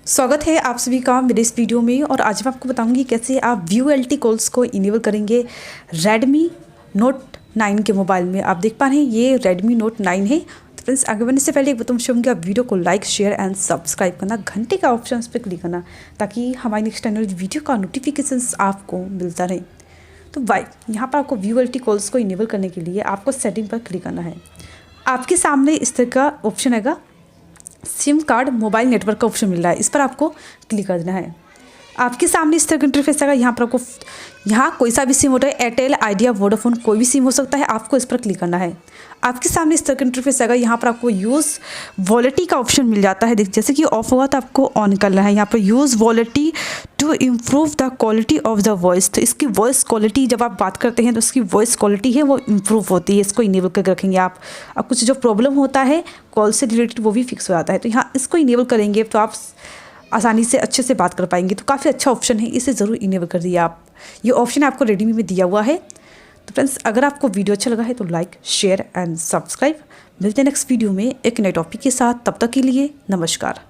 स्वागत है आप सभी का मेरे इस वीडियो में। और आज मैं आपको बताऊंगी कैसे आप VoLTE कॉल्स को इनेबल करेंगे Redmi Note 9 के मोबाइल में। आप देख पा रहे हैं ये Redmi Note 9 है। तो फ्रेंड्स, आगे बढ़ने से पहले एक बात चाहूँगी, आप वीडियो को लाइक शेयर एंड सब्सक्राइब करना, घंटे का ऑप्शन पर क्लिक करना ताकि हमारी नेक्स्ट आने वाली वीडियो का नोटिफिकेशन आपको मिलता रहे। तो भाई यहाँ पर आपको VoLTE कॉल्स को इनेबल करने के लिए आपको सेटिंग पर क्लिक करना है। आपके सामने इस तरह का ऑप्शन आएगा, सिम कार्ड मोबाइल नेटवर्क का ऑप्शन मिल रहा है, इस पर आपको क्लिक कर देना है। आपके सामने इस तरह का इंटरफेस आएगा। यहाँ पर आपको यहाँ कोई सा भी सिम होता है, एयरटेल, आइडिया, वोडाफोन, कोई भी सिम हो सकता है। आपको इस पर क्लिक करना है। आपके सामने इस तरह का इंटरफेस आएगा। यहाँ पर आपको यूज़ वॉलेटी का ऑप्शन मिल जाता है। देख, जैसे कि ऑफ होगा तो आपको ऑन करना है। यहाँ पर use VoLTE to improve the quality of the voice. तो इसकी वॉइस क्वालिटी जब आप बात करते हैं तो इसकी वॉइस क्वालिटी है वो इम्प्रूव होती है। इसको इनेबल करके रखेंगे आप। अब कुछ जो प्रॉब्लम होता है कॉल से रिलेटेड वो भी फिक्स हो जाता है। तो यहाँ इसको इनेबल करेंगे तो आप आसानी से अच्छे से बात कर पाएंगे। तो काफ़ी अच्छा ऑप्शन है, इसे ज़रूर इनेबल कर दिए आप। ये ऑप्शन आपको रेडमी में दिया हुआ है। तो फ्रेंड्स, अगर आपको वीडियो अच्छा लगा है तो लाइक शेयर एंड सब्सक्राइब। मिलते हैं नेक्स्ट वीडियो में एक नए टॉपिक के साथ। तब तक के लिए नमस्कार।